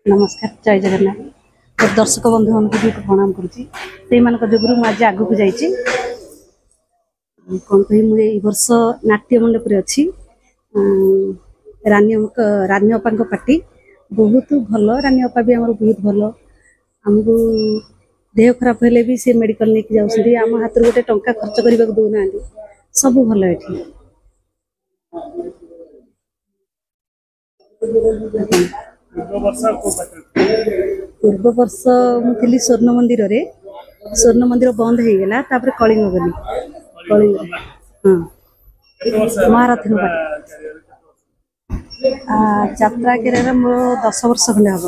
नमस्कार जय जगन्नाथ और दर्शक बंधु मान भी प्रणाम करुँची जो आज आग को जाइए कौन कह मुझे वर्ष नाट्य मंडप अच्छी रानी अपा पार्टी बहुत भल रानी अपा भी आम बहुत भल आमको देह खराब हेले भी से मेडिकल लेके जाऊँगी आम हाथ गोटे टंका खर्च करने को दौना सब भल ये पूर्व वर्ष मुझे स्वर्ण मंदिर रे स्वर्ण मंदिर बंद हो गला कलिंग गली कलिंग हाँ महारथी यात्रा कैरियर मोर 10 वर्ष खंडे हम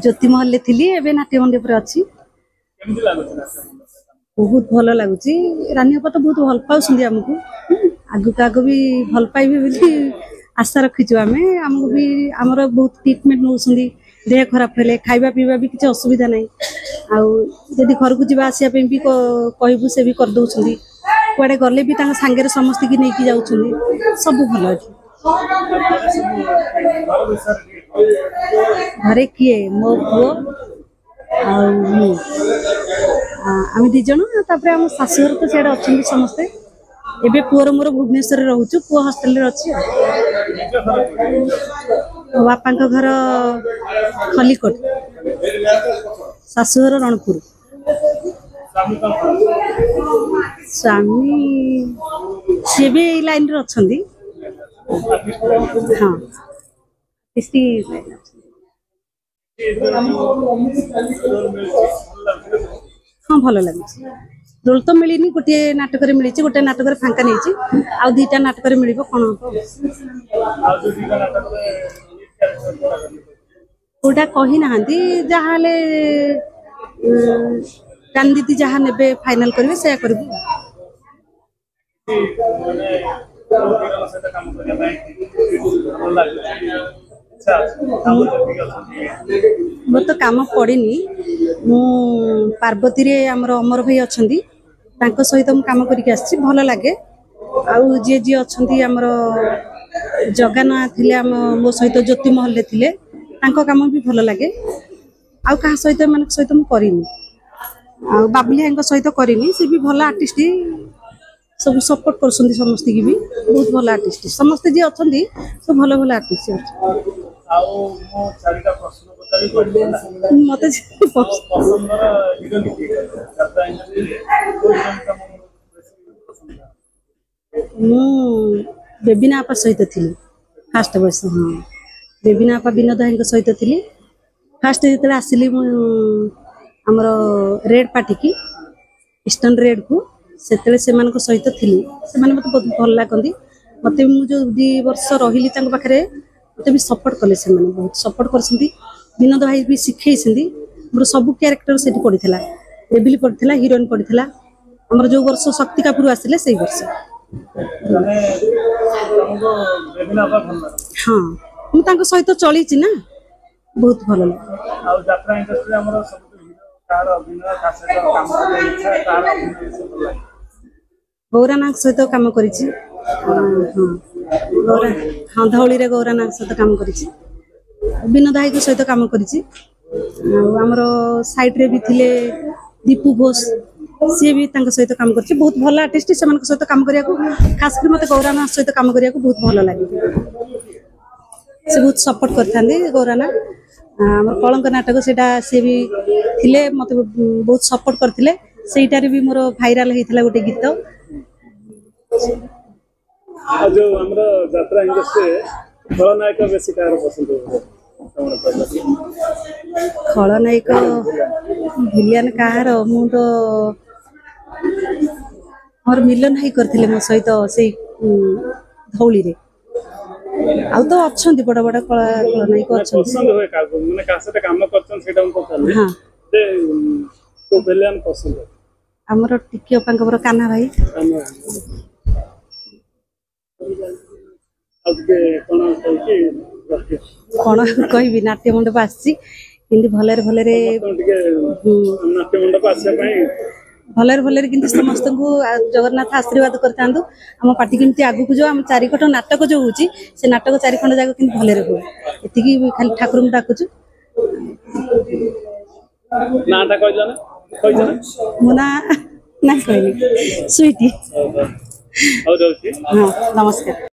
ज्योति महल थी एवं नाट्य मंडप अच्छी बहुत भल लगुच रानी अपा तो बहुत भल पाँच आमको आगक आग भी भल पाइबे बोली आशा रखीचु आम आमको भी आमर बहुत ट्रिटमेंट नौ देह खराब हेले खाइबा पीवा भी किसी असुविधा ना आदि घर को जावा आसा भी कहबू से भी करदे कुआडे गले भी सांगे समस्त की नहीं जाऊँ सब भल अच्छे घरे किए मो पुओ आम दीज आम शाशुघर तो सीआड़े अच्छा समस्ते एबे पुअर मोर भुवनेश्वर रोचु पुओ हॉस्टल अच्छी बापा घर खलिकोट शाशुघर रणपुर स्वामी सी भी लाइन रे अच्छा हाँ हाँ भल लगे रोल तो मिलनी गोटे नाटक मिली गोटे नाटक फांका नहीं आ दुईटा नाटक मिल कौन गोटा कही ना जहाँ रानी दीदी जहाँ ने फाइनाल करेंगे से कर मोर तो काम पड़ेनी मु पार्वती रे आमर अमर भाई अच्छा सहित मु काम करके आसी भल लगे आउ जे जी अच्छा आमर जगाना थे मो सहित ज्योति महल थे काम भी भल लगे आउ कहा सहित मान सहित मु करिनी आ बाबुली भाई सहित करिनी से भी भल आर्टिस्ट सब सपोर्ट कर समस्त की भी बहुत भल आर्टिस्ट समस्त जी अच्छा सब भल भल आर्टिस्ट मत बेबीना आपा सहित थी फास्ट बस हाँ बेबीना आपा विनोद भाई सहित थी फास्ट जो आसली आमर रेड पार्टी की ईस्टर्न रेड को से सहित थी से मत बहुत भल लगती मत जो 2 वर्ष रही पाखे मत भी सपोर्ट कले से बहुत सपोर्ट कर विनोद भाई भी शिखई मोर सब क्यारेक्टर से पड़ा बेबिली पड़ा हिरोइन पड़ा आमर जो वर्ष शक्ति कापुर आसिले से वर्ष हाँ मुझे सहित चली ना बहुत भल लगे गौरानाथ सहित काम कर हाँ धौली रे गौरानाथ सहित काम कर विनोद भाई सहित काम कर साइड रे भी थिले दीपू घोष सी भी सहित काम कर बहुत भल आर्टिस्ट से सहित काम करने को खास कर मत गौरानाथ सहित काम करने को बहुत भल लगे से बहुत सपोर्ट करते गौरानाथ आम कलंक नाटक से भी थिले मत बहुत सपोर्ट करते से भी मोर भाइराल होता गोटे गीत जो हमरो यात्रा इंडस्ट्री खलनायक बेसी कार पसंद खलनायक विलियन कहार मु तो मोर मिलन हाई करथिले मो सहित से धौली रे आ तो अच्छा बड़ बड़ खलनायक अच्छा पसंद होय का माने का से काम करछन सेटा हम पसंद हां जे तो विलियन पसंद हमरो टिकी अपांकर कान्हा भाई कौन कह नाट्य मंडप आसी भलरे भलरे नाट्य मंडप भलरे भलरे किंतु समस्त को जगन्नाथ आशीर्वाद करता आम पार्टी केमती आगू जो आम चारिखंड नाटक जो होची से नाटक चारिखंड जाक कि भलरे हो ये खाली ठाकुर को डाकुचु नाटा कहला ना मो ना ना कहली स्वीटी और हाँ नमस्कार।